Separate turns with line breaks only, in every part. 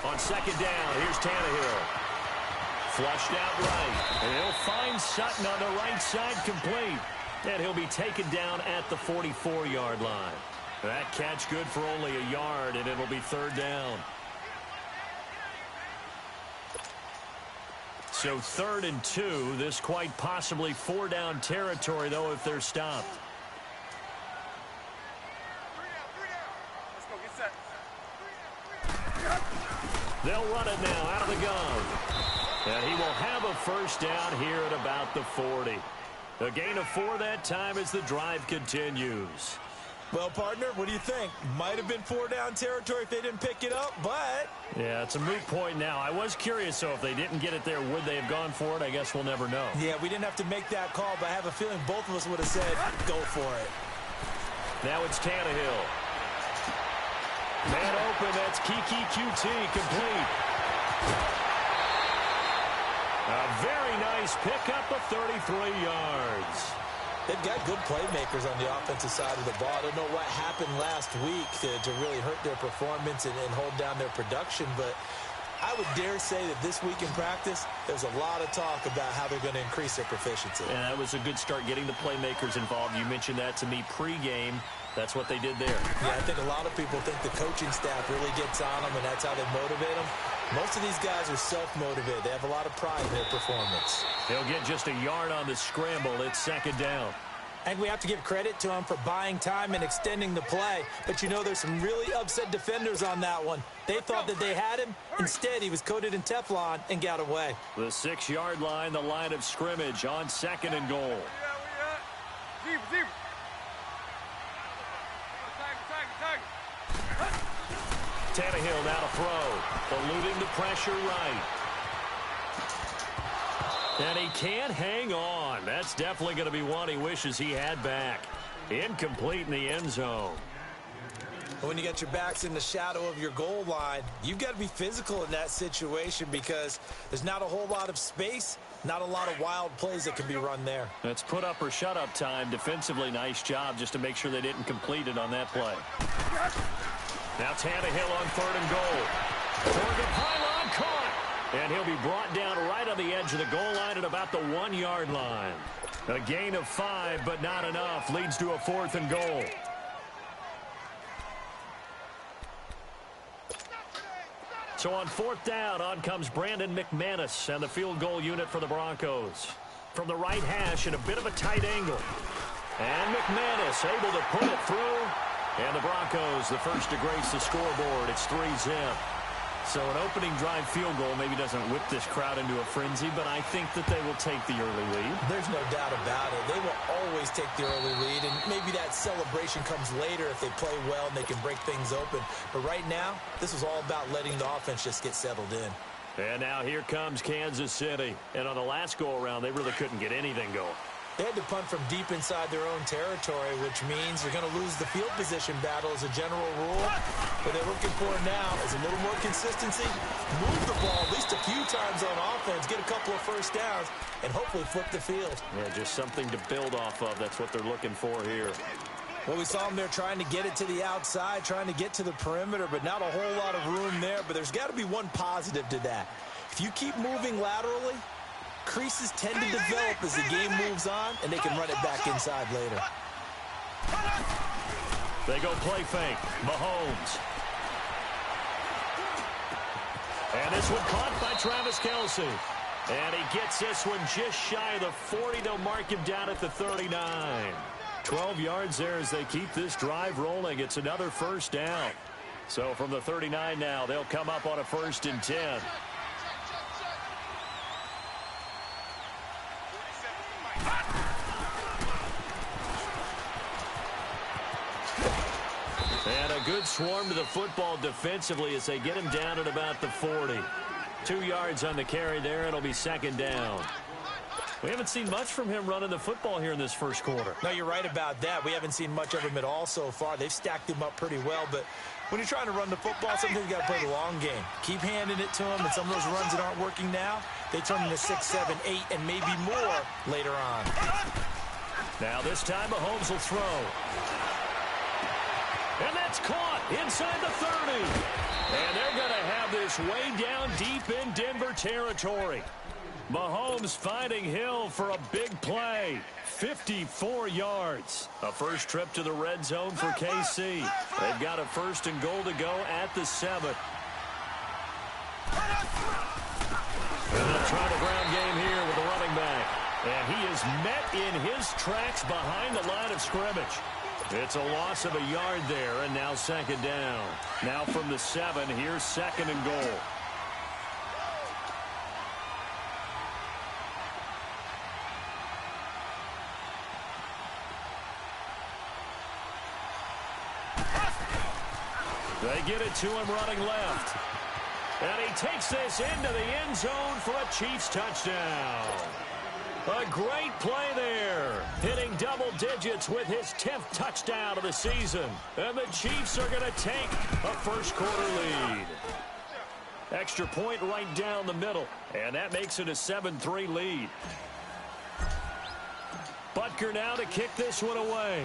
On second down, here's Tannehill. Flushed out right. And he'll find Sutton on the right side, complete. And he'll be taken down at the 44-yard line. That catch good for only a yard, and it'll be third down. So 3rd and 2. This quite possibly 4-down territory, though, if they're stopped.
Let's go, get set.
They'll run it now out of the gun. And he will have a first down here at about the 40. A gain of 4 that time as the drive continues.
Well, partner, what do you think? Might have been 4-down territory if they didn't pick it up, but...
Yeah, it's a moot point now. I was curious, so if they didn't get it there, would they have gone for it? I guess we'll never know.
Yeah, we didn't have to make that call, but I have a feeling both of us would have said, go for it.
Now it's Tannehill. Man open, that's Kiki QT, complete. A very nice pickup of 33 yards.
They've got good playmakers on the offensive side of the ball. I don't know what happened last week to really hurt their performance and hold down their production, but I would dare say that this week in practice, there's a lot of talk about how they're going to increase their proficiency.
And that was a good start getting the playmakers involved. You mentioned that to me pregame. That's what they did there.
Yeah, I think a lot of people think the coaching staff really gets on them, and that's how they motivate them. Most of these guys are self-motivated. They have a lot of pride in their performance.
He'll get just a yard on the scramble. It's second down.
And we have to give credit to him for buying time and extending the play. But, you know, there's some really upset defenders on that one. They thought that they had him. Instead, he was coated in Teflon and got away.
The 6-yard line, the line of scrimmage on second and goal.
Deep.
Tannehill now to throw. Eluding the pressure right. And he can't hang on. That's definitely going to be one he wishes he had back. Incomplete in the end zone.
When you got your backs in the shadow of your goal line, you've got to be physical in that situation because there's not a whole lot of space, not a lot of wild plays that can be run there.
That's put up or shut up time. Defensively, nice job just to make sure they didn't complete it on that play. Now Tannehill on 3rd and goal. Toward the pylon, caught. And he'll be brought down right on the edge of the goal line at about the 1-yard line. A gain of 5, but not enough. Leads to a 4th and goal. So on 4th down, on comes Brandon McManus and the field goal unit for the Broncos. From the right hash at a bit of a tight angle. And McManus able to put it through. And the Broncos, the first to grace the scoreboard. It's 3-zip. So an opening drive field goal maybe doesn't whip this crowd into a frenzy, but I think that they will take the early lead.
There's no doubt about it. They will always take the early lead, and maybe that celebration comes later if they play well and they can break things open. But right now, this is all about letting the offense just get settled in.
And now here comes Kansas City. And on the last go-around, they really couldn't get anything going.
They had to punt from deep inside their own territory, which means they're going to lose the field position battle as a general rule. What they're looking for now is a little more consistency, move the ball at least a few times on offense, get a couple of first downs, and hopefully flip the field.
Yeah, just something to build off of. That's what they're looking for here.
Well, we saw them there trying to get it to the outside, trying to get to the perimeter, but not a whole lot of room there. But there's got to be one positive to that. If you keep moving laterally, creases tend to develop as the game moves on, and they can run it back inside later.
They go play fake. Mahomes. And this one caught by Travis Kelce. And he gets this one just shy of the 40. They'll mark him down at the 39. 12 yards there as they keep this drive rolling. It's another first down. So from the 39 now, they'll come up on a 1st and 10. And a good swarm to the football defensively as they get him down at about the 40. 2 yards on the carry there. It'll be second down. We haven't seen much from him running the football here in this first quarter.
No, you're right about that. We haven't seen much of him at all so far. They've stacked him up pretty well, but when you're trying to run the football, sometimes you got to play the long game. Keep handing it to him, and some of those runs that aren't working now, they turn into 6, 7, 8, and maybe more later on.
Now this time Mahomes will throw. And that's caught inside the 30. And they're going to have this way down deep in Denver territory. Mahomes finding Hill for a big play. 54 yards. A first trip to the red zone for KC. They've got a 1st and goal to go at the 7. And they'll try the ground game here with the running back. And he is met in his tracks behind the line of scrimmage. It's a loss of a yard there, and now 2nd down. Now from the 7, here's 2nd and goal. They get it to him running left. And he takes this into the end zone for a Chiefs touchdown. A great play there. Hitting double digits with his 10th touchdown of the season. And the Chiefs are going to take a first-quarter lead. Extra point right down the middle. And that makes it a 7-3 lead. Butker now to kick this one away.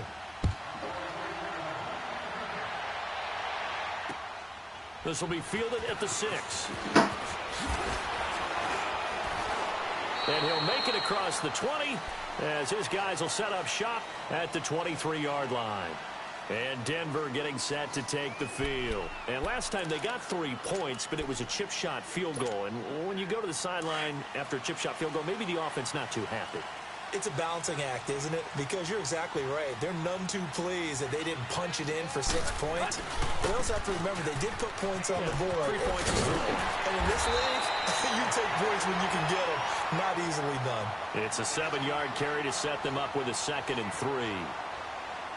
This will be fielded at the 6. And he'll make it across the 20 as his guys will set up shop at the 23-yard line. And Denver getting set to take the field. And last time they got 3 points, but it was a chip shot field goal. And when you go to the sideline after a chip shot field goal, maybe the offense not too happy.
It's a balancing act, isn't it? Because you're exactly right. They're none too pleased that they didn't punch it in for 6 points. But they also have to remember they did put points on the board.
3 points is 3 points.
And in this league, you take points when you can get them. Not easily done.
It's a 7-yard carry to set them up with a 2nd and 3.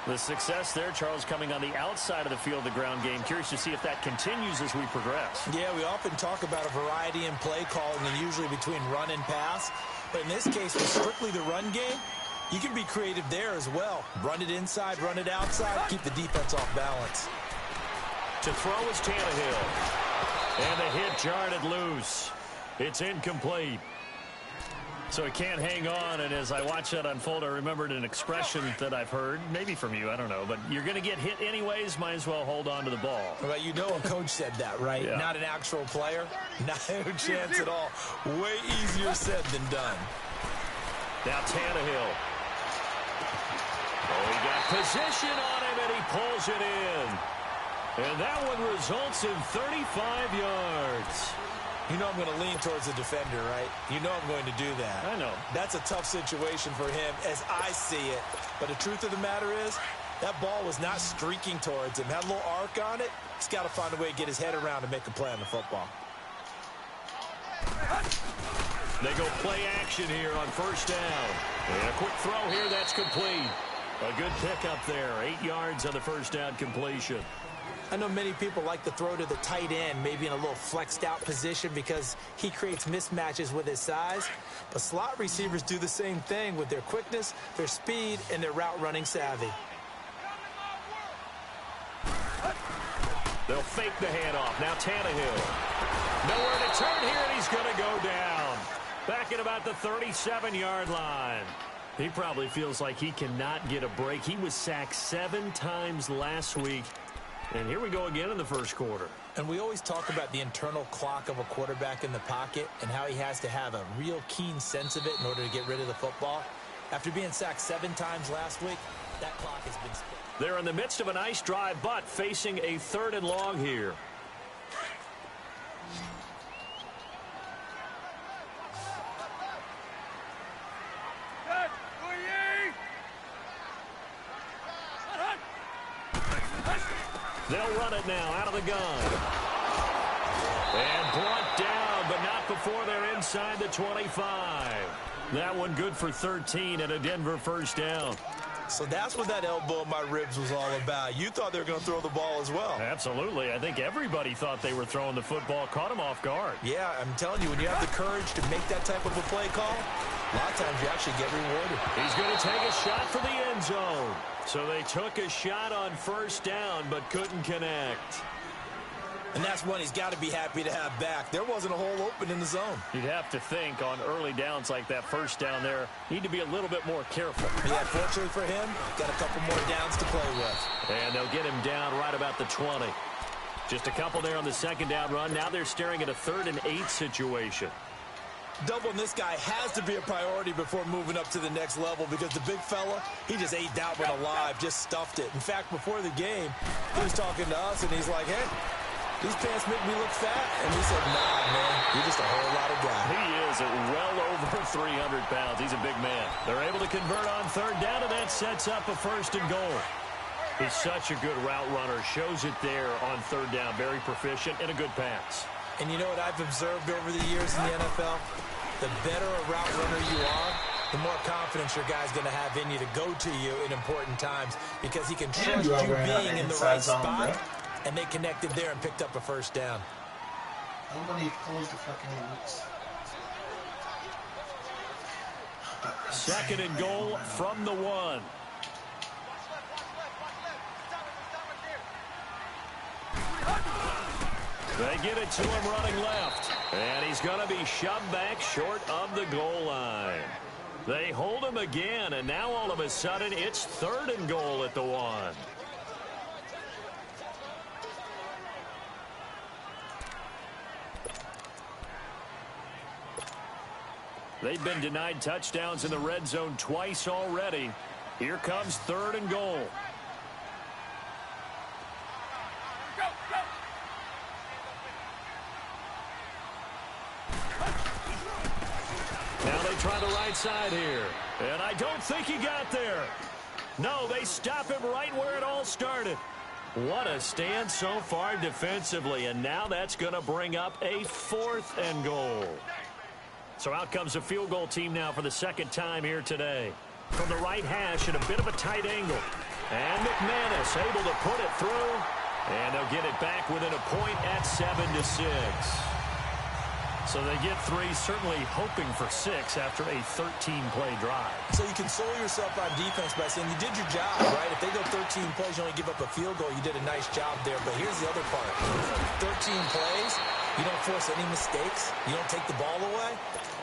The success there, Charles, coming on the outside of the field, the ground game. Curious to see if that continues as we progress. Yeah, we often talk about a variety in play calling and usually between run and pass. But in this case, with strictly the run game, you can be creative there as well. Run it inside, run it outside, keep the defense off balance. To throw is Tannehill. And the hit jarred it loose. It's incomplete. So he can't hang on, and as I watch that unfold, I remembered an expression that I've heard, maybe from you, I don't know, but you're going to get hit anyways, might as well hold on to the ball.
Well, you know a coach said that, right?
Yeah.
Not an actual player. Not a chance at all. Way easier said than done.
Now Tannehill. Oh, he got position on him, and he pulls it in. And that one results in 35 yards.
You know I'm going to lean towards the defender, right? You know I'm going to do that.
I know.
That's a tough situation for him as I see it. But the truth of the matter is, that ball was not streaking towards him. Had a little arc on it. He's got to find a way to get his head around and make a play on the football.
They go play action here on 1st down. And a quick throw here, that's complete. A good pickup there. 8 yards on the 1st down completion.
I know many people like to throw to the tight end, maybe in a little flexed out position because he creates mismatches with his size. But slot receivers do the same thing with their quickness, their speed, and their route running savvy.
They'll fake the handoff. Now Tannehill. Nowhere to turn here, and he's going to go down. Back at about the 37-yard line. He probably feels like he cannot get a break. He was sacked 7 times last week. And here we go again in the 1st quarter.
And we always talk about the internal clock of a quarterback in the pocket and how he has to have a real keen sense of it in order to get rid of the football. After being sacked 7 times last week, that clock has been spent.
They're in the midst of a nice drive, but facing a 3rd and long here. They'll run it now out of the gun. And brought down, but not before they're inside the 25. That one good for 13 and a Denver 1st down.
So that's what that elbow in my ribs was all about. You thought they were going to throw the ball as well.
Absolutely. I think everybody thought they were throwing the football, caught him off guard.
Yeah, I'm telling you, when you have the courage to make that type of a play call, a lot of times you actually get rewarded.
He's going to take a shot for the end zone. So they took a shot on 1st down, but couldn't connect.
And that's one he's got to be happy to have back. There wasn't a hole open in the zone.
You'd have to think on early downs like that 1st down there, need to be a little bit more careful.
Yeah, fortunately for him, got a couple more downs to play with.
And they'll get him down right about the 20. Just a couple there on the second down run. Now they're staring at a 3rd and 8 situation.
Doubling this guy has to be a priority before moving up to the next level because the big fella, he just ate that one alive, just stuffed it. In fact, before the game, he was talking to us, and he's like, hey, these pants make me look fat. And we said, nah, man, you're just a whole lot of guy.
He is at well over 300 pounds. He's a big man. They're able to convert on 3rd down, and that sets up a 1st and goal. He's such a good route runner. Shows it there on 3rd down. Very proficient and a good pass.
And you know what I've observed over the years in the NFL? The better a route runner you are, the more confidence your guy's going to have in you to go to you in important times because he can trust you being in the right spot, and they connected there and picked up a 1st down.
Nobody closed the fucking roots.
2nd and goal from the 1. They get it to him running left. And he's going to be shoved back short of the goal line. They hold him again, and now all of a sudden it's 3rd and goal at the 1. They've been denied touchdowns in the red zone twice already. Here comes 3rd and goal. Now they try the right side here. And I don't think he got there. No, they stop him right where it all started. What a stand so far defensively. And now that's going to bring up a 4th and goal. So out comes the field goal team now for the 2nd time here today. From the right hash at a bit of a tight angle. And McManus able to put it through. And they'll get it back within a point at 7-6. So they get 3, certainly hoping for 6 after a 13-play drive.
So you console yourself on defense by saying you did your job, right? If they go 13 plays, you only give up a field goal, you did a nice job there. But here's the other part. 13 plays, you don't force any mistakes, you don't take the ball away.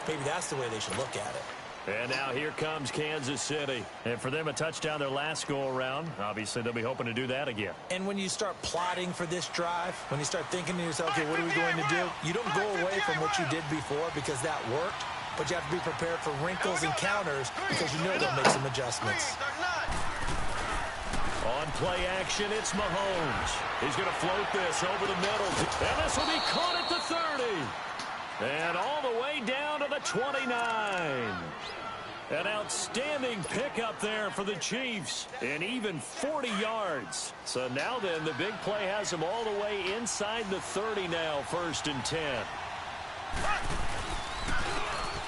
Maybe that's the way they should look at it.
And now here comes Kansas City. And for them, a touchdown their last go-around. Obviously, they'll be hoping to do that again.
And when you start plotting for this drive, when you start thinking to yourself, okay, what are we going to do? You don't go away from what you did before because that worked, but you have to be prepared for wrinkles and counters because you know they'll make some adjustments.
On play action, it's Mahomes. He's going to float this over the middle. And this will be caught at the 30. And all the way down to the 29. An outstanding pickup there for the Chiefs. And even 40 yards. So now then, the big play has them all the way inside the 30 now, 1st and 10.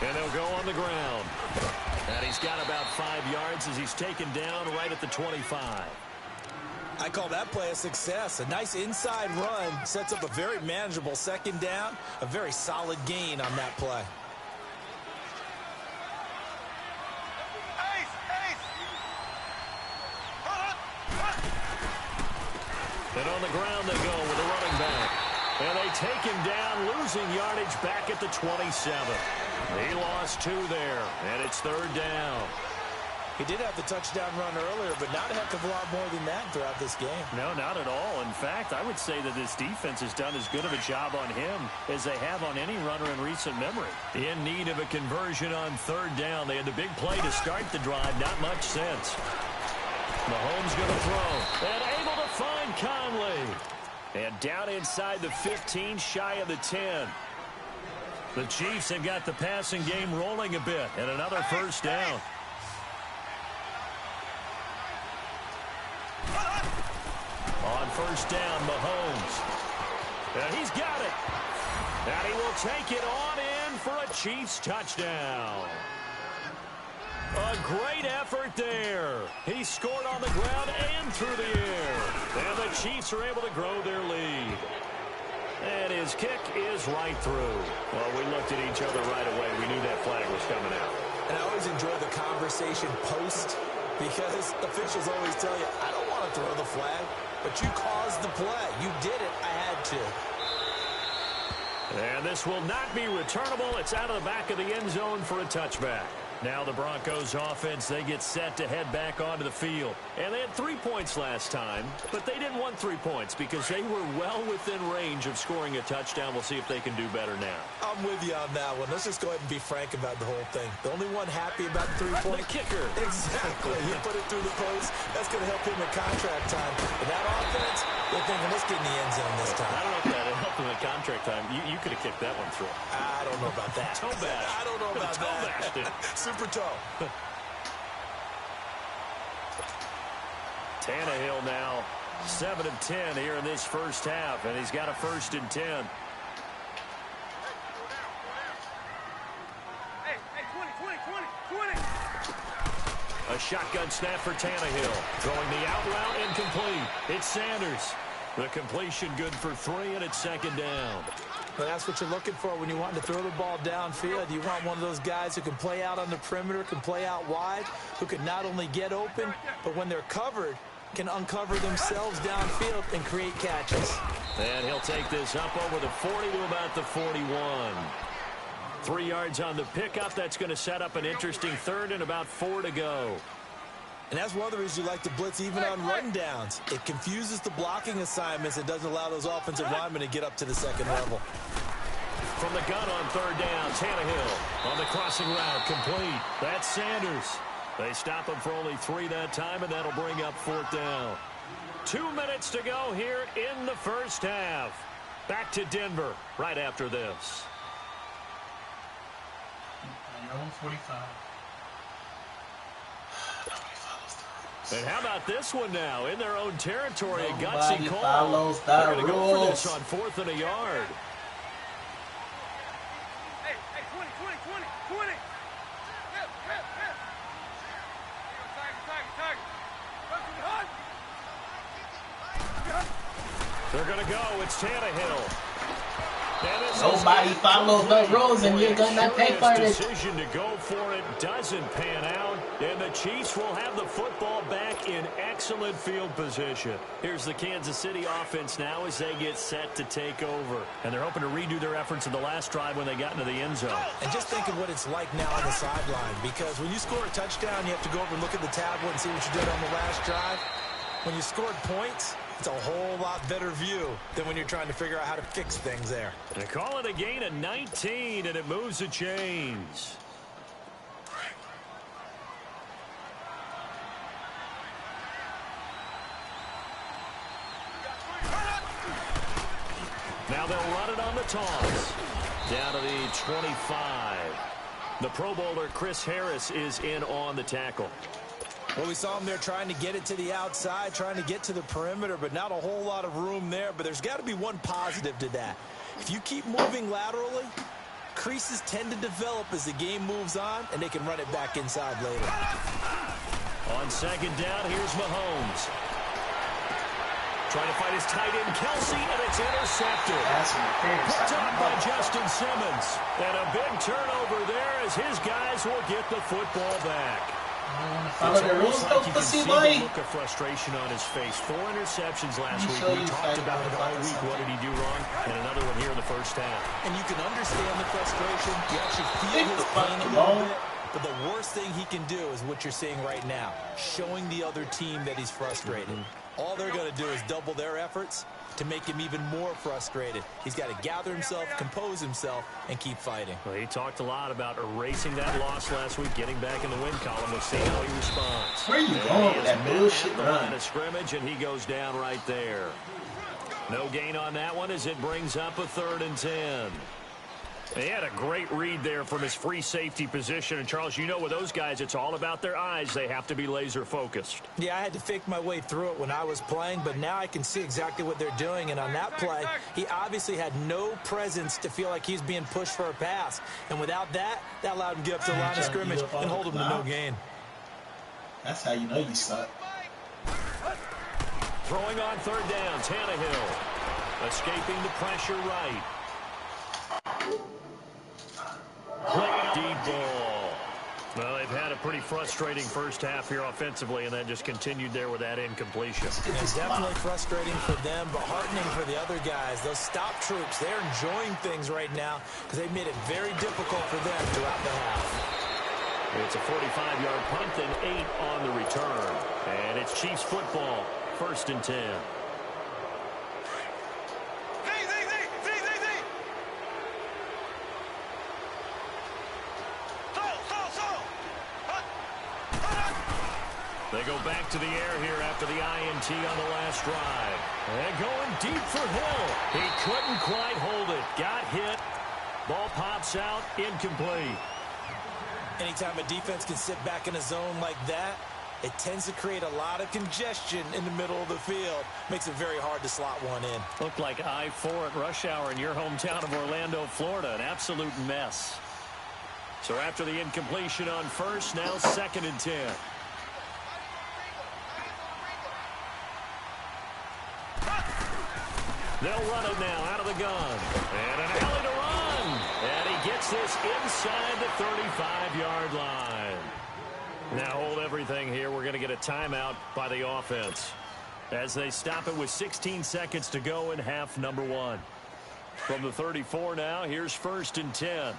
And they'll go on the ground. And he's got about 5 yards as he's taken down right at the 25.
I call that play a success. A nice inside run sets up a very manageable 2nd down. A very solid gain on that play.
And on the ground they go with a running back. And they take him down, losing yardage back at the 27. He lost 2 there, and it's 3rd down.
He did have the touchdown run earlier, but not a heck of a lot more than that throughout this game.
No, not at all. In fact, I would say that this defense has done as good of a job on him as they have on any runner in recent memory. In need of a conversion on 3rd down. They had the big play to start the drive. Not much sense. Mahomes going to throw. And able to find Conley. And down inside the 15, shy of the 10. The Chiefs have got the passing game rolling a bit. And another 1st down. On 1st down, Mahomes. And he's got it. And he will take it on in for a Chiefs touchdown. A great effort there. He scored on the ground and through the air. And the Chiefs are able to grow their lead. And his kick is right through. Well, we looked at each other right away. We knew that flag was coming out.
And I always enjoy the conversation post because officials always tell you, I don't want to throw the flag, but you caused the play. You did it. I had to.
And this will not be returnable. It's out of the back of the end zone for a touchback. Now the Broncos offense, they get set to head back onto the field. And they had 3 points last time, but they didn't want 3 points because they were well within range of scoring a touchdown. We'll see if they can do better now.
I'm with you on that one. Let's just go ahead and be frank about the whole thing. The only one happy about the 3-point.
The kicker.
Exactly. He put it through the post. That's going to help him in contract time. But that offense, they're thinking, let's get in the end zone this time.
I don't know if that helped him in contract time. You could have kicked that one through.
I don't know about that.
Toe bash.
I don't know about
Toe
that.
bashed it.
Super toe.
Tannehill now 7 of 10 here in this first half, and he's got a 1st and 10.
Hey, 20.
A shotgun snap for Tannehill. Throwing the out route incomplete. It's Sanders. The completion good for 3, and it's 2nd down.
Well, that's what you're looking for when you want to throw the ball downfield. You want one of those guys who can play out on the perimeter, can play out wide, who can not only get open, but when they're covered, can uncover themselves downfield and create catches.
And he'll take this up over the 40 to about the 41. 3 yards on the pickup. That's going to set up an interesting 3rd and about 4 to go.
And that's one of the reasons you like to blitz even on rundowns. It confuses the blocking assignments. It doesn't allow those offensive linemen to get up to the 2nd level.
From the gun on 3rd down, Tannehill on the crossing route, complete. That's Sanders. They stop him for only 3 that time, and that'll bring up 4th down. 2 minutes to go here in the first half. Back to Denver right after this.
45.
And how about this one now? In their own territory, a
Nobody
gutsy call.
follows the
They're going to go for
rules.
this on 4th and a yard.
Hey, 20. Tiger.
They're going to go. It's Tannehill.
Nobody follows the rules, and you're gonna pay for it.
Decision to go for it doesn't pan out, and the Chiefs will have the football back in excellent field position. Here's the Kansas City offense now as they get set to take over, and they're hoping to redo their efforts in the last drive when they got into the end zone.
And just think of what it's like now on the sideline, because when you score a touchdown, you have to go over and look at the tablet and see what you did on the last drive. When you scored points, it's a whole lot better view than when you're trying to figure out how to fix things there.
They call it a gain of 19, and it moves the chains. Now they'll run it on the toss. Down to the 25. The Pro Bowler Chris Harris is in on the tackle.
Well, we saw him there trying to get it to the outside, trying to get to the perimeter, but not a whole lot of room there. But there's got to be one positive to that. If you keep moving laterally, creases tend to develop as the game moves on, and they can run it back inside later.
On 2nd down, here's Mahomes. Trying to fight his tight end, Kelsey, and it's intercepted.
That's
Picked up by Justin Simmons. And a big turnover there as his guys will get the football back.
Follow the rules,
Like
go
you can
pussy
see
boy.
the look of frustration on his face. 4 interceptions last
Let me
week.
show
We
you
talked
five
about it all
minutes
week. What did he do wrong? And another one here in the first half.
And you can understand the frustration. You actually feel
Take
his
the
pain a
fucking
little
ball.
bit. But the worst thing he can do is what you're seeing right now, showing the other team that he's frustrated. All they're going to do is double their efforts to make him even more frustrated. He's got to gather himself, compose himself, and keep fighting.
Well, he talked a lot about erasing that loss last week, getting back in the win column. We'll see how he responds.
Where are you
And
going
he
with
is
that
met
bullshit
at the
run?
line of scrimmage, and he goes down right there. No gain on that one as it brings up a 3rd and 10. He had a great read there from his free safety position. And, Charles, you know with those guys, it's all about their eyes. They have to be laser-focused.
Yeah, I had to fake my way through it when I was playing, but now I can see exactly what they're doing. And on that play, he obviously had no presence to feel like he's being pushed for a pass. And without that, that allowed him to get up to the line of scrimmage and hold him to no gain.
That's how you know you suck.
Throwing on 3rd down, Tannehill. Escaping the pressure right. Deep ball. Well, they've had a pretty frustrating first half here offensively, and then just continued there with that incompletion.
It's definitely frustrating for them, but heartening for the other guys. Those stop troops, they're enjoying things right now because they've made it very difficult for them throughout the half.
It's a 45-yard punt and 8 on the return. And it's Chiefs football, 1st and 10. They go back to the air here after the INT on the last drive. And going deep for Hill. He couldn't quite hold it. Got hit. Ball pops out. Incomplete.
Anytime a defense can sit back in a zone like that, it tends to create a lot of congestion in the middle of the field. Makes it very hard to slot one in.
Looked like I-4 at rush hour in your hometown of Orlando, Florida. An absolute mess. So after the incompletion on first, now 2nd and 10. They'll run it now out of the gun. And an alley to run. And he gets this inside the 35-yard line. Now hold everything here. We're going to get a timeout by the offense as they stop it with 16 seconds to go in half number 1. From the 34 now, here's 1st and 10.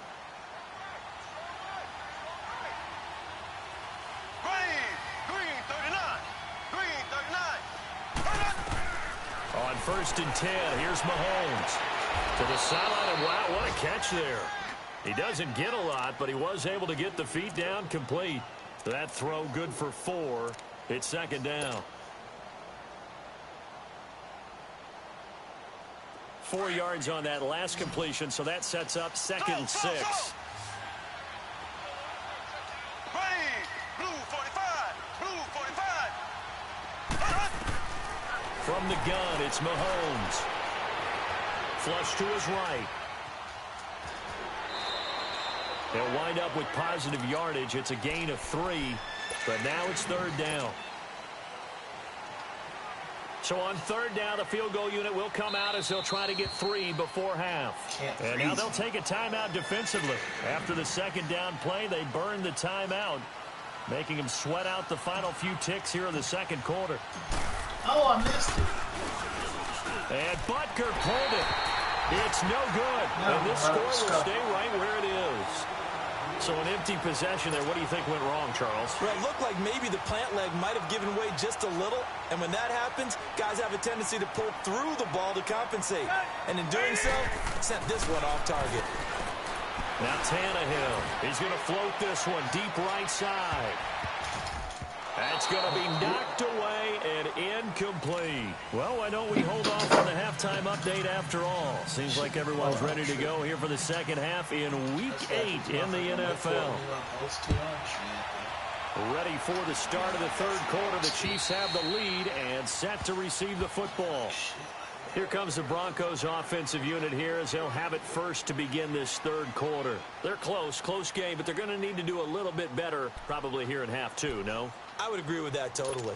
On 1st and 10, here's Mahomes to the sideline, and wow, what a catch there. He doesn't get a lot, but he was able to get the feet down complete. That throw good for 4. It's 2nd down. 4 yards on that last completion, so that sets up 2nd and 6. From the gun, it's Mahomes. Flush to his right. They'll wind up with positive yardage. It's a gain of 3, but now it's 3rd down. So on 3rd down, the field goal unit will come out as they'll try to get 3 before half. And now they'll take a timeout defensively. After the 2nd down play, they burned the timeout, making them sweat out the final few ticks here in the 2nd quarter.
Oh, I missed it.
And Butker pulled it. It's no good.
No,
and this score will stay right where it is. So an empty possession there. What do you think went wrong, Charles?
Well, it looked like maybe the plant leg might have given way just a little. And when that happens, guys have a tendency to pull through the ball to compensate. And in doing so, sent this one off target.
Now Tannehill. He's going to float this one deep right side. That's going to be knocked away and incomplete. Well, why don't we hold off on the halftime update after all? Seems like everyone's ready to go here for the 2nd half in Week 8 in the NFL. Ready for the start of the 3rd quarter. The Chiefs have the lead and set to receive the football. Here comes the Broncos offensive unit here as they'll have it first to begin this 3rd quarter. They're close game, but they're going to need to do a little bit better probably here in half 2, no?
I would agree with that totally.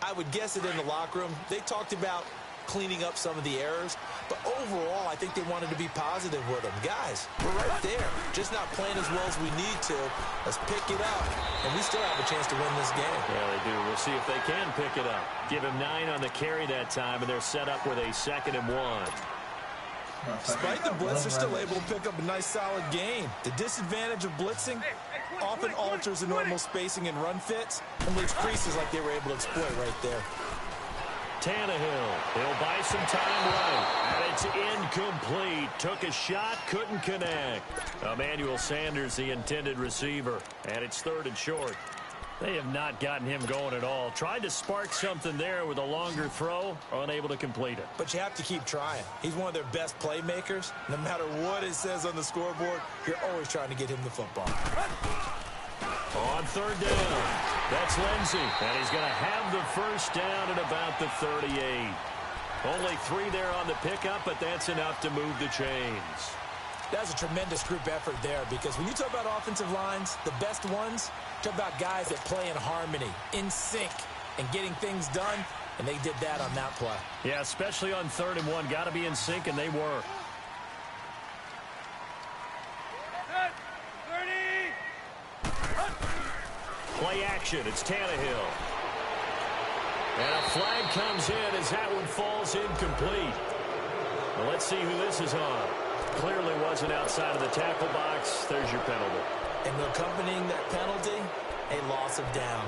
I would guess it in the locker room. They talked about cleaning up some of the errors, but overall, I think they wanted to be positive with them. Guys, we're right there. Just not playing as well as we need to. Let's pick it up, and we still have a chance to win this game.
Yeah, they do. We'll see if they can pick it up. Give him 9 on the carry that time, and they're set up with a 2nd and 1.
Despite the blitz, they're still able to pick up a nice, solid gain. The disadvantage of blitzing often alters the normal spacing and run fits and leaves creases like they were able to exploit right there.
Tannehill, he'll buy some time right, and it's incomplete. Took a shot, couldn't connect. Emmanuel Sanders, the intended receiver, and it's 3rd and short. They have not gotten him going at all. Tried to spark something there with a longer throw, unable to complete it.
But you have to keep trying. He's one of their best playmakers. No matter what it says on the scoreboard, you're always trying to get him the football.
On 3rd down, that's Lindsey, and he's going to have the 1st down at about the 38. Only 3 there on the pickup, but that's enough to move the chains.
That's a tremendous group effort there, because when you talk about offensive lines, the best ones, talk about guys that play in harmony, in sync, and getting things done, and they did that on that play.
Yeah, especially on 3rd and 1. Got to be in sync, and they were. Play action. It's Tannehill. And a flag comes in as that one falls incomplete. Well, let's see who this is on. Clearly wasn't outside of the tackle box. There's your penalty.
And accompanying that penalty, a loss of down.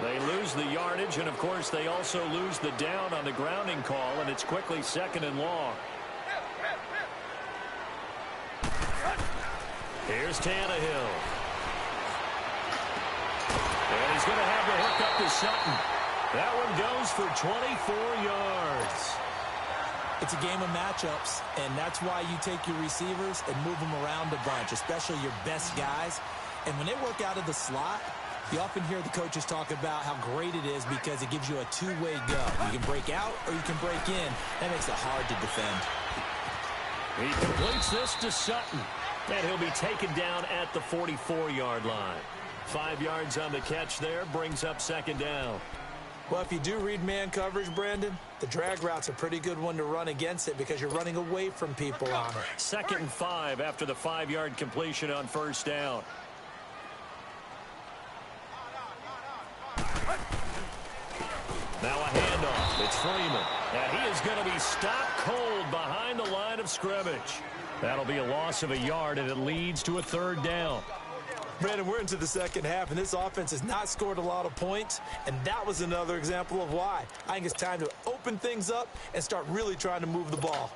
They lose the yardage, and, of course, they also lose the down on the grounding call, and it's quickly 2nd and long. Here's Tannehill. And he's going to have the hook up to Sutton. That one goes for 24 yards.
It's a game of matchups, and that's why you take your receivers and move them around a bunch, especially your best guys. And when they work out of the slot, you often hear the coaches talk about how great it is because it gives you a two-way go. You can break out or you can break in. That makes it hard to defend.
He completes this to Sutton, and he'll be taken down at the 44-yard line. 5 yards on the catch there, brings up 2nd down.
Well, if you do read man coverage, Brandon, the drag route's a pretty good one to run against it because you're running away from people on it.
2nd and 5 after the 5-yard completion on 1st down. Now a handoff. It's Freeman. And he is going to be stopped cold behind the line of scrimmage. That'll be a loss of a yard, and it leads to a 3rd down.
Brandon, we're into the second half, and this offense has not scored a lot of points, and that was another example of why. I think it's time to open things up and start really trying to move the ball.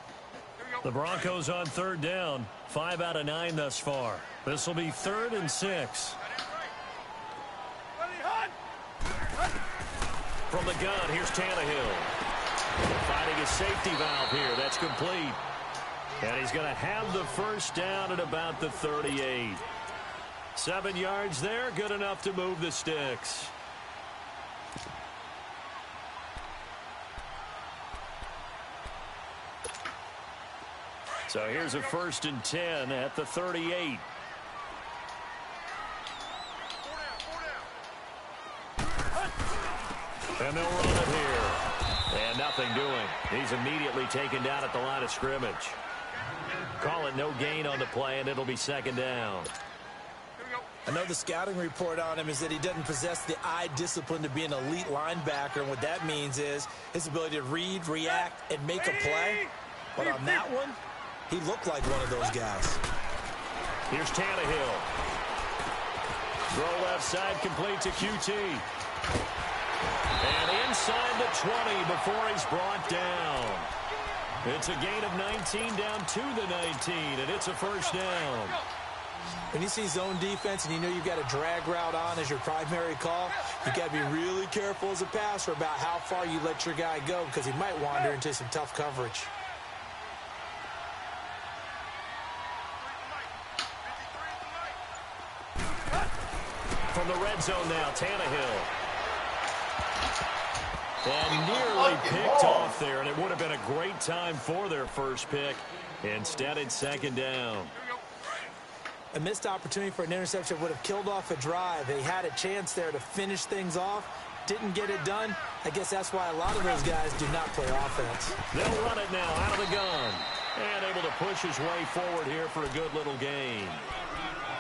The Broncos on 3rd down. 5 out of 9 thus far. This will be 3rd and 6. From the gun, here's Tannehill. Finding his safety valve here. That's complete. And he's going to have the 1st down at about the 38. 7 yards there, good enough to move the sticks. So here's a 1st and 10 at the 38. And they'll run it here. And nothing doing. He's immediately taken down at the line of scrimmage. Call it no gain on the play, and it'll be 2nd down.
I know the scouting report on him is that he doesn't possess the eye discipline to be an elite linebacker, and what that means is his ability to read, react, and make a play. But on that one, he looked like one of those guys.
Here's Tannehill. Throw left side, complete to QT. And inside the 20 before he's brought down. It's a gain of 19 down to the 19, and it's a 1st down.
When you see zone defense and you know you've got a drag route on as your primary call, you've got to be really careful as a passer about how far you let your guy go because he might wander into some tough coverage.
From the red zone now, Tannehill. And nearly picked off there, and it would have been a great time for their first pick. Instead, it's 2nd down.
A missed opportunity for an interception would have killed off a drive. They had a chance there to finish things off. Didn't get it done. I guess that's why a lot of those guys do not play offense.
They'll run it now out of the gun. And able to push his way forward here for a good little gain.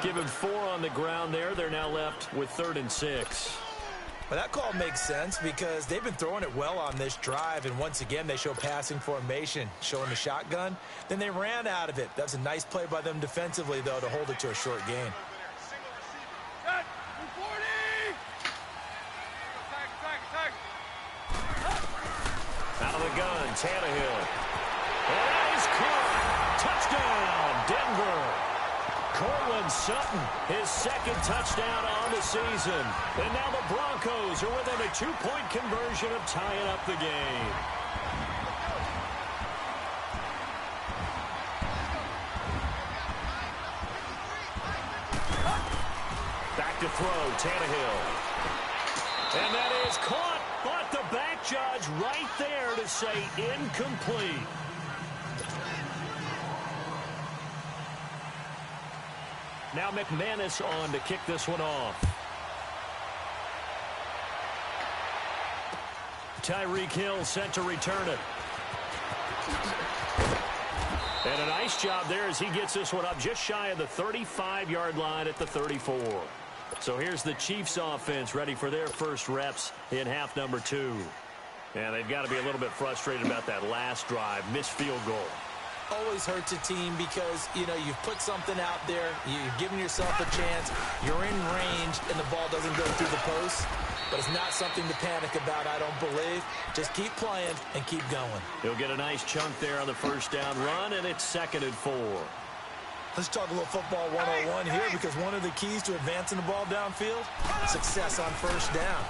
Give him 4 on the ground there. They're now left with 3rd and 6.
Well, that call makes sense because they've been throwing it well on this drive, and once again they show passing formation, showing the shotgun. Then they ran out of it. That's a nice play by them defensively, though, to hold it to a short gain.
Out of the gun, Tannehill. And he's caught. Touchdown, Denver. Cortland Sutton, his 2nd touchdown on the season. And now the Broncos are within a 2-point conversion of tying up the game. Back to throw, Tannehill. And that is caught, but the back judge right there to say incomplete. Now McManus on to kick this one off. Tyreek Hill set to return it. And a nice job there as he gets this one up just shy of the 35-yard line at the 34. So here's the Chiefs offense ready for their first reps in half number 2. And they've got to be a little bit frustrated about that last drive, missed field goal.
always hurts a team because, you know, you've put something out there, you've given yourself a chance, you're in range, and the ball doesn't go through the post. But it's not something to panic about, I don't believe. Just keep playing and keep going.
He'll get a nice chunk there on the first down run, and it's 2nd and 4.
Let's talk a little football 101 here, because one of the keys to advancing the ball downfield, success on first down.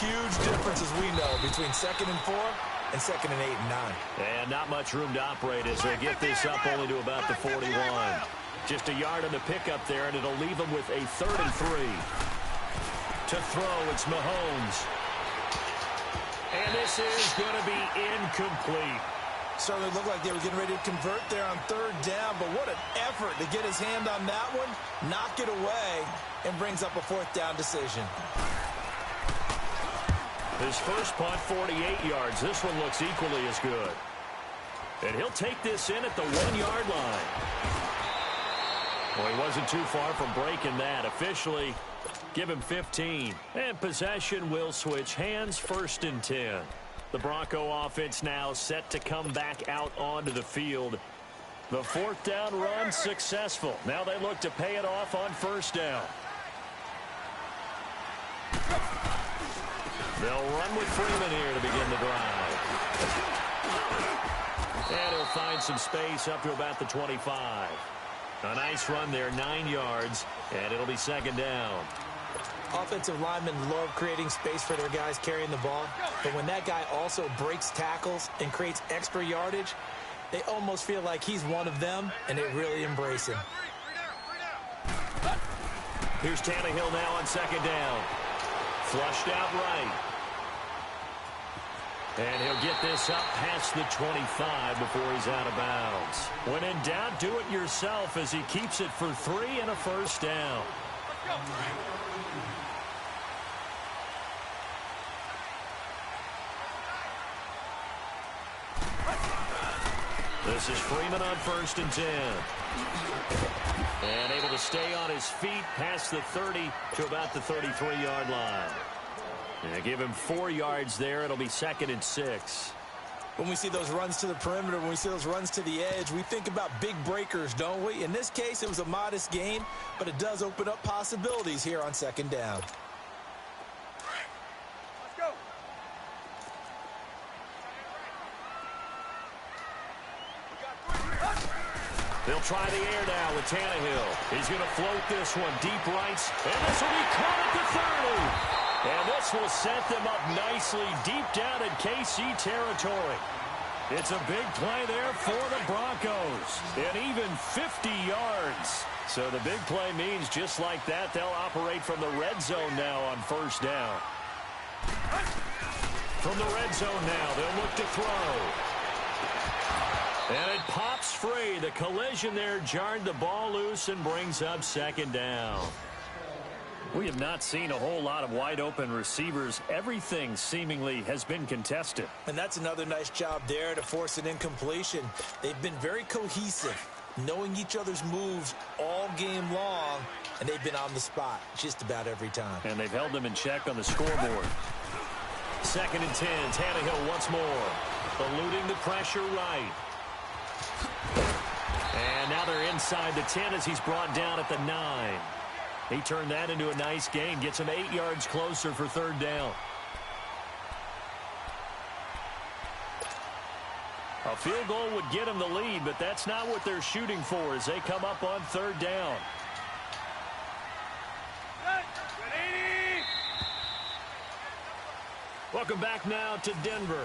Huge difference, as we know, between 2nd and 4 and 2nd and 8 and 9.
And not much room to operate as they get this up only to about the 41. Just a yard on the pickup there, and it'll leave them with a 3rd and 3. To throw, it's Mahomes. And this is going to be incomplete.
Certainly looked like they were getting ready to convert there on 3rd down, but what an effort to get his hand on that one, knock it away, and brings up a 4th down decision.
His first punt, 48 yards. This one looks equally as good. And he'll take this in at the 1-yard line. Well, he wasn't too far from breaking that. Officially, give him 15. And possession will switch hands, 1st and 10. The Bronco offense now set to come back out onto the field. The 4th down run successful. Now they look to pay it off on 1st down. They'll run with Freeman here to begin the drive. And he'll find some space up to about the 25. A nice run there, 9 yards, and it'll be 2nd down.
Offensive linemen love creating space for their guys carrying the ball, but when that guy also breaks tackles and creates extra yardage, they almost feel like he's one of them, and they really embrace him.
Here's Tannehill now on 2nd down. Flushed out right. And he'll get this up past the 25 before he's out of bounds. When in doubt, do it yourself as he keeps it for 3 and a 1st down. This is Freeman on 1st and 10. And able to stay on his feet past the 30 to about the 33-yard line. And give him 4 yards there. It'll be 2nd and 6.
When we see those runs to the perimeter, when we see those runs to the edge, we think about big breakers, don't we? In this case, it was a modest gain, but it does open up possibilities here on 2nd down.
Let's go.
They'll try the air now with Tannehill. He's going to float this one deep right, and this will be caught at the 30. And this will set them up nicely deep down in KC territory. It's a big play there for the Broncos. And even 50 yards. So the big play means just like that, they'll operate from the red zone now on 1st down. From the red zone now, they'll look to throw. And it pops free. The collision there jarred the ball loose and brings up 2nd down. We have not seen a whole lot of wide-open receivers. Everything seemingly has been contested.
And that's another nice job there to force an incompletion. They've been very cohesive, knowing each other's moves all game long, and they've been on the spot just about every time.
And they've held them in check on the scoreboard. 2nd and 10, Tannehill once more. Eluding the pressure right. And now they're inside the 10 as he's brought down at the 9. He turned that into a nice gain. Gets him 8 yards closer for 3rd down. A field goal would get him the lead, but that's not what they're shooting for as they come up on 3rd down. Welcome back now to Denver.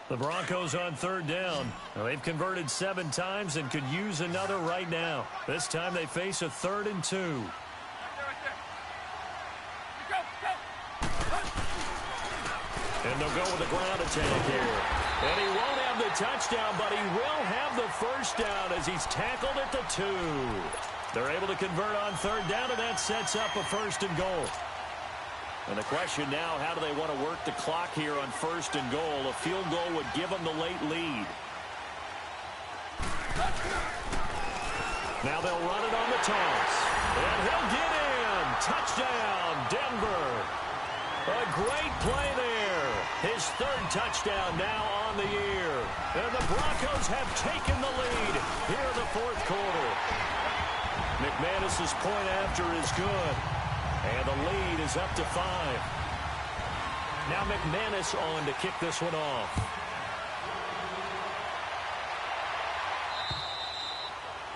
The Broncos on 3rd down. Now, they've converted 7 times and could use another right now. This time they face a 3rd and 2. And they'll go with a ground attack here. And he won't have the touchdown, but he will have the 1st down as he's tackled at the 2. They're able to convert on 3rd down, and that sets up a 1st and goal. And the question now, how do they want to work the clock here on 1st and goal? A field goal would give them the late lead. Now they'll run it on the toss. And he'll get in. Touchdown, Denver. A great play there. His third touchdown now on the year. And the Broncos have taken the lead here in the fourth quarter. McManus's point after is good. And the lead is up to 5. Now McManus on to kick this one off.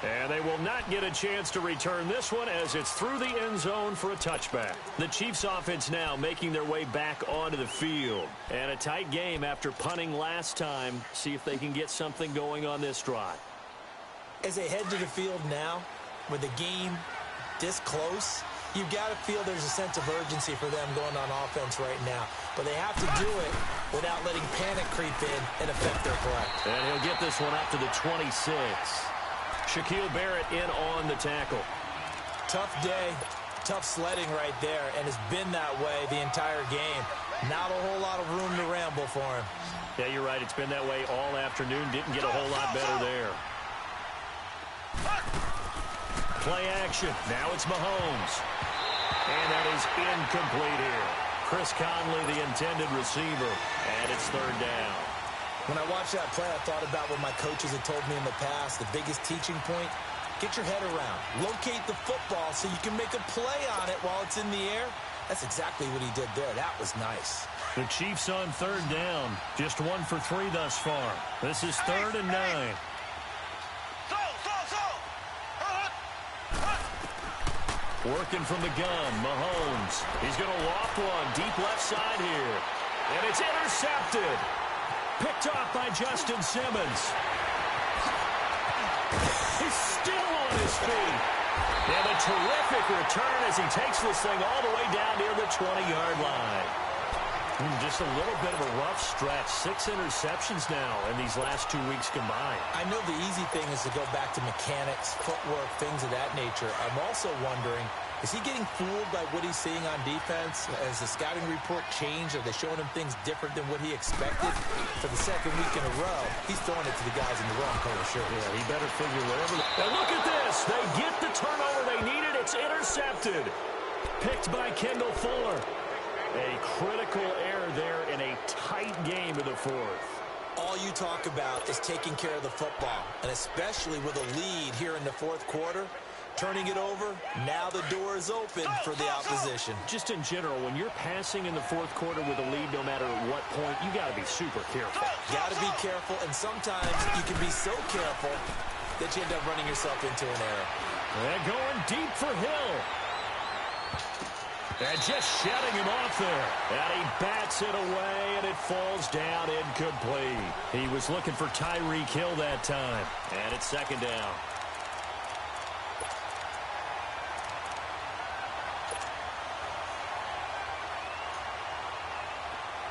And they will not get a chance to return this one as it's through the end zone for a touchback. The Chiefs offense now making their way back onto the field. And a tight game after punting last time. See if they can get something going on this drive.
As they head to the field now, with the game this close, you've got to feel there's a sense of urgency for them going on offense right now. But they have to do it without letting panic creep in and affect their play.
And he'll get this one up to the 26. Shaquille Barrett in on the tackle.
Tough day, tough sledding right there, and it's been that way the entire game. Not a whole lot of room to ramble for him.
Yeah, you're right. It's been that way all afternoon. Didn't get a whole lot better there. Play action. Now it's Mahomes. And that is incomplete here. Chris Conley, the intended receiver, and it's third down.
When I watched that play, I thought about what my coaches had told me in the past. The biggest teaching point, get your head around. Locate the football so you can make a play on it while it's in the air. That's exactly what he did there. That was nice.
The Chiefs on third down. Just 1 for 3 thus far. This is 3rd and 9. Working from the gun, Mahomes. He's going to loft one deep left side here. And it's intercepted. Picked off by Justin Simmons. He's still on his feet. And a terrific return as he takes this thing all the way down near the 20-yard line. Just a little bit of a rough stretch. 6 interceptions now in these last 2 weeks combined.
I know the easy thing is to go back to mechanics, footwork, things of that nature. I'm also wondering, is he getting fooled by what he's seeing on defense? Has the scouting report changed? Are they showing him things different than what he expected? For the second week in a row, he's throwing it to the guys in the wrong color shirt.
Yeah, he better figure whatever. Now look at this. They get the turnover they needed. It's intercepted. Picked by Kendall Fuller. A critical error there in a tight game of the fourth.
All you talk about is taking care of the football, and especially with a lead here in the fourth quarter. Turning it over, now the door is open for the opposition.
Just in general, when you're passing in the fourth quarter with a lead, no matter what point, you got to be super careful.
Got to be careful, and sometimes you can be so careful that you end up running yourself into an error.
They're going deep for Hill. And just shutting him off there. And he bats it away, and it falls down incomplete. He was looking for Tyreek Hill that time. And it's second down.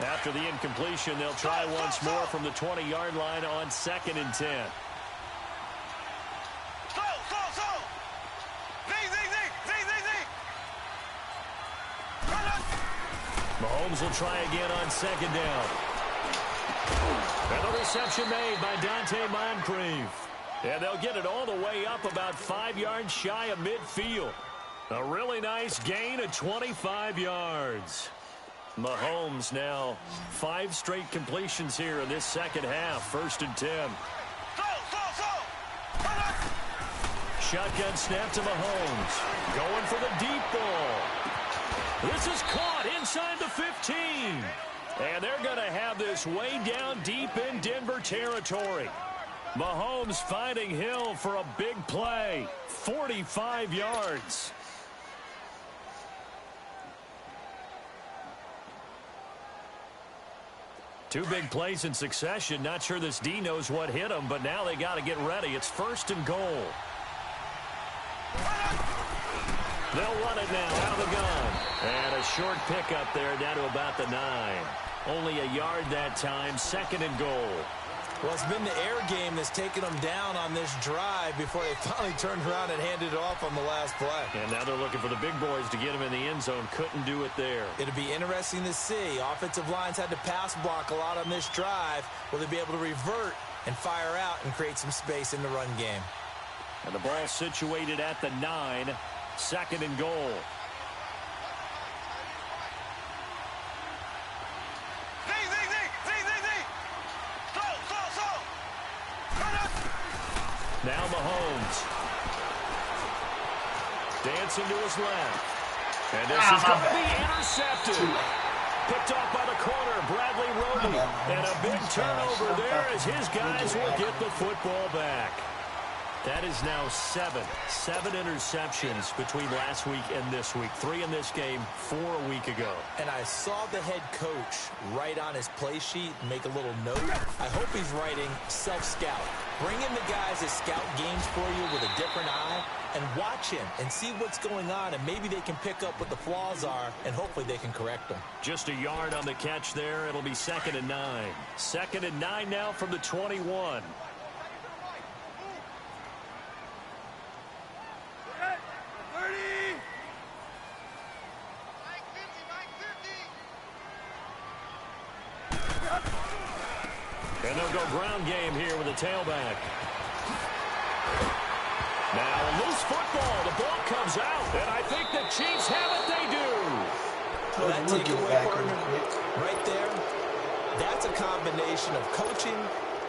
After the incompletion, they'll try once more from the 20-yard line on 2nd and 10. Mahomes will try again on 2nd down. And the reception made by Dante Moncrief. And they'll get it all the way up about 5 yards shy of midfield. A really nice gain of 25 yards. Mahomes now 5 straight completions here in this second half. 1st and 10. Shotgun snap to Mahomes. Going for the deep ball. This is caught inside the 15. And they're going to have this way down deep in Denver territory. Mahomes finding Hill for a big play. 45 yards. Two big plays in succession. Not sure this D knows what hit him, but now they got to get ready. It's 1st and goal. They'll run it now out of the gun. And a short pickup there down to about the 9. Only a yard that time. 2nd and goal.
Well, it's been the air game that's taken them down on this drive before they finally turned around and handed it off on the last play.
And now they're looking for the big boys to get him in the end zone. Couldn't do it there.
It'll be interesting to see. Offensive lines had to pass block a lot on this drive. Will they be able to revert and fire out and create some space in the run game?
And the ball situated at the 9. 2nd and goal. Now Mahomes. Dancing to his left. And this is going to be intercepted. Picked off by the corner, Bradley Roby. And a big turnover there as his guys will get the football back. That is now 7 interceptions between last week and this week. 3 in this game, 4 a week ago.
And I saw the head coach write on his play sheet and make a little note. I hope he's writing self-scout. Bring in the guys that scout games for you with a different eye and watch him and see what's going on, and maybe they can pick up what the flaws are, and hopefully they can correct them.
Just a yard on the catch there. It'll be 2nd and 9. 2nd and 9 now from the 21. And they'll go ground game here with a tailback. Now a loose football. The ball comes out. And I think the Chiefs have it. They do.
Well, that takeaway, partner, right there, that's a combination of coaching,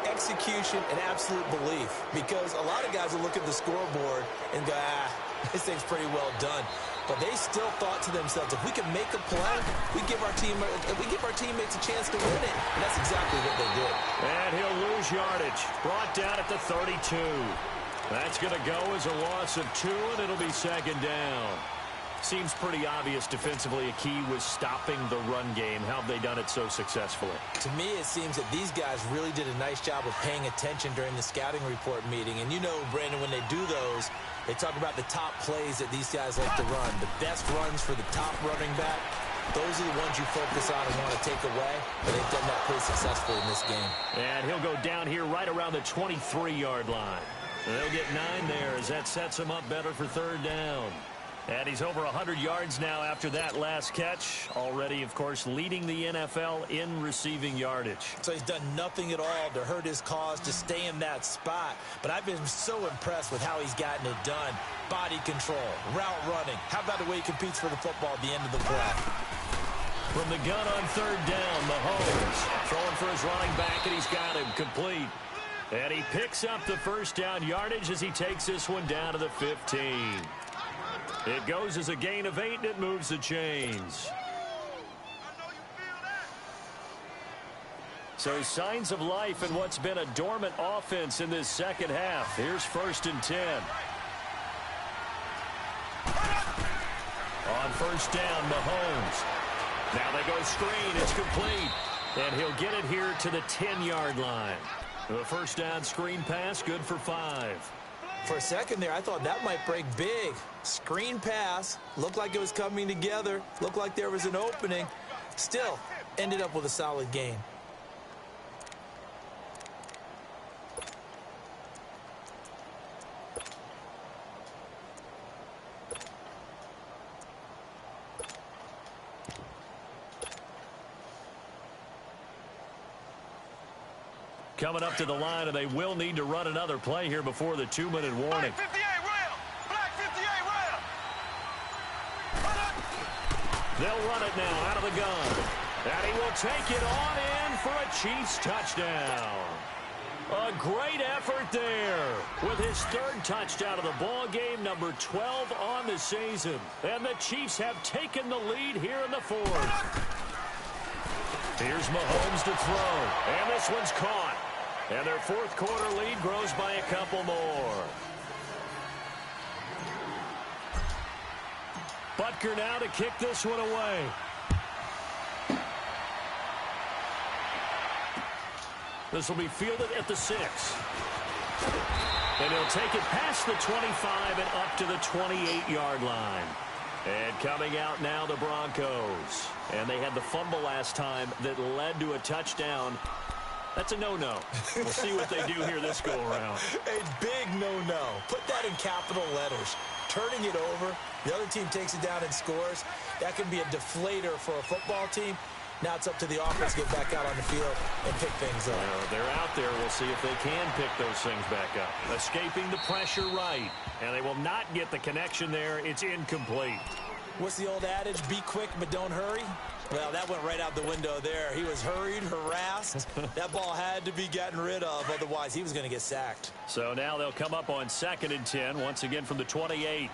execution, and absolute belief. Because a lot of guys will look at the scoreboard and go, this thing's pretty well done. But they still thought to themselves, if we can make a play, we give our teammates a chance to win it. And that's exactly what they did.
And he'll lose yardage. Brought down at the 32. That's going to go as a loss of 2, and it'll be 2nd down. Seems pretty obvious defensively a key was stopping the run game. How have they done it so successfully?
To me, it seems that these guys really did a nice job of paying attention during the scouting report meeting. And you know, Brandon, when they do those, they talk about the top plays that these guys like to run. The best runs for the top running back, those are the ones you focus on and want to take away. But they've done that pretty successfully in this game.
And he'll go down here right around the 23-yard line. They'll get 9 there as that sets him up better for 3rd down. And he's over 100 yards now after that last catch. Already, of course, leading the NFL in receiving yardage.
So he's done nothing at all to hurt his cause to stay in that spot. But I've been so impressed with how he's gotten it done. Body control, route running. How about the way he competes for the football at the end of the play?
From the gun on 3rd down, Mahomes throwing for his running back, and he's got him complete. And he picks up the 1st down yardage as he takes this one down to the 15. It goes as a gain of 8, and it moves the chains. So signs of life in what's been a dormant offense in this 2nd half. Here's 1st and 10. On 1st down, Mahomes. Now they go screen. It's complete. And he'll get it here to the 10-yard line. The 1st down screen pass, good for 5.
For a second there, I thought that might break big. Screen pass. Looked like it was coming together. Looked like there was an opening. Still, ended up with a solid gain.
Coming up to the line, and they will need to run another play here before the 2-minute warning.
Black 58 rail! Black 58 rail!
They'll run it now out of the gun. And he will take it on in for a Chiefs touchdown. A great effort there with his 3rd touchdown of the ball game, number 12 on the season. And the Chiefs have taken the lead here in the 4th. Here's Mahomes to throw, and this one's caught. And their 4th quarter lead grows by a couple more. Butker now to kick this one away. This will be fielded at the 6. And he'll take it past the 25 and up to the 28-yard line. And coming out now, the Broncos. And they had the fumble last time that led to a touchdown. That's a no-no. We'll see what they do here this go-around.
A big no-no. Put that in capital letters. Turning it over, the other team takes it down and scores. That can be a deflator for a football team. Now it's up to the offense to get back out on the field and pick things up.
Well, they're out there. We'll see if they can pick those things back up. Escaping the pressure right. And they will not get the connection there. It's incomplete.
What's the old adage? Be quick, but don't hurry. Well, that went right out the window there. He was hurried, harassed. That ball had to be gotten rid of. Otherwise, he was going to get sacked.
So now they'll come up on 2nd and 10, once again from the 28.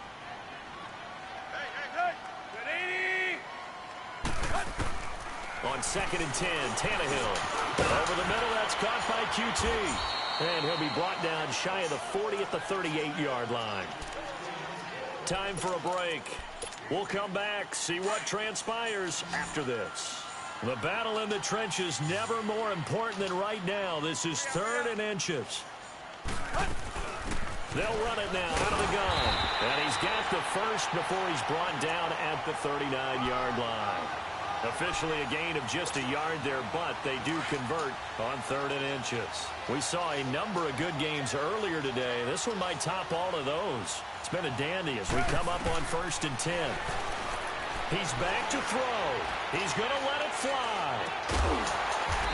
On 2nd and 10, Tannehill. Over the middle, that's caught by QT. And he'll be brought down shy of the 40 at the 38-yard line. Time for a break. We'll come back, see what transpires after this. The battle in the trenches never more important than right now. This is 3rd and inches. They'll run it now out of the gun. And he's got the first before he's brought down at the 39-yard line. Officially a gain of just a yard there, but they do convert on 3rd and inches. We saw a number of good games earlier today. This one might top all of those. It's been a dandy as we come up on 1st and 10. He's back to throw. He's going to let it fly.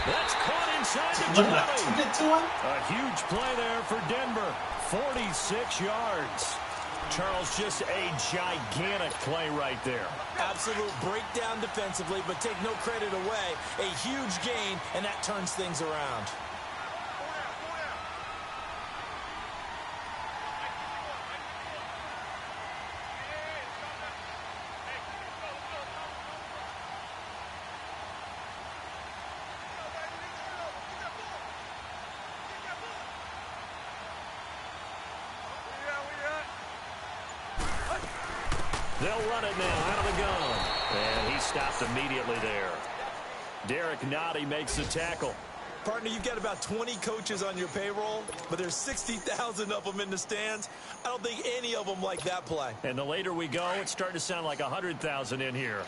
That's caught inside the 20. A huge play there for Denver. 46 yards. Charles, just a gigantic play right there.
Absolute breakdown defensively, but take no credit away. A huge gain, and that turns things around.
They'll run it now out of the gun. And he stopped immediately there. Derek Nottie makes the tackle.
Partner, you've got about 20 coaches on your payroll, but there's 60,000 of them in the stands. I don't think any of them like that play.
And the later we go, it's starting to sound like 100,000 in here.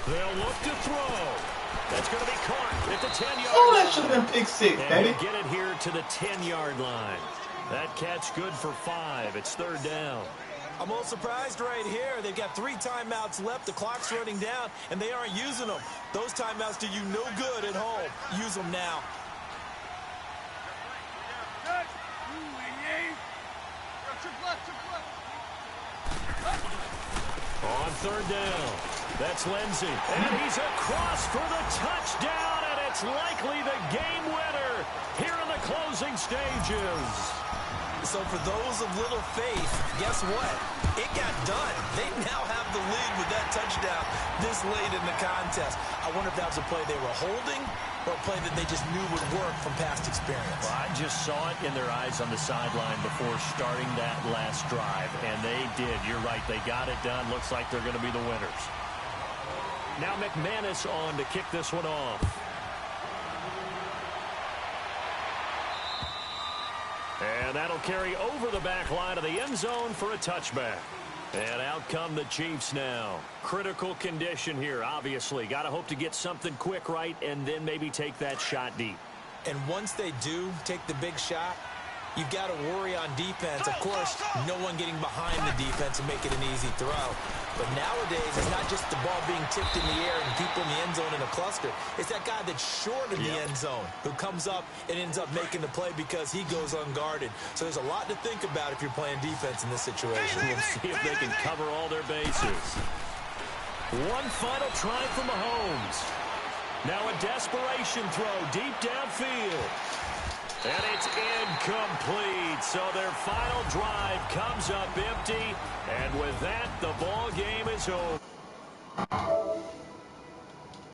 They'll look to throw. That's going to be caught at the 10-yard line.
Oh, that should have been pick 6, baby.
Get it here to the 10-yard line. That catch good for 5. It's 3rd down.
I'm a little surprised right here. They've got 3 timeouts left. The clock's running down, and they aren't using them. Those timeouts do you no good at home. Use them now.
On 3rd down. That's Lindsey. And he's across for the touchdown, and it's likely the game winner here in the closing stages.
So for those of little faith, guess what? It got done. They now have the lead with that touchdown this late in the contest. I wonder if that was a play they were holding or a play that they just knew would work from past experience.
Well, I just saw it in their eyes on the sideline before starting that last drive, and they did. You're right. They got it done. Looks like they're going to be the winners. Now McManus on to kick this one off. And that'll carry over the back line of the end zone for a touchback. And out come the Chiefs now. Critical condition here, obviously. Got to hope to get something quick right and then maybe take that shot deep.
And once they do take the big shot, you've got to worry on defense. Of course, no one getting behind the defense and make it an easy throw. But nowadays, it's not just the ball being tipped in the air and people in the end zone in a cluster. It's that guy that's short of the end zone who comes up and ends up making the play because he goes unguarded. So there's a lot to think about if you're playing defense in this situation.
We'll see if they can cover all their bases. One final try from Mahomes. Now a desperation throw deep downfield. And it's incomplete. So their final drive comes up empty. And with that, the ball game is over.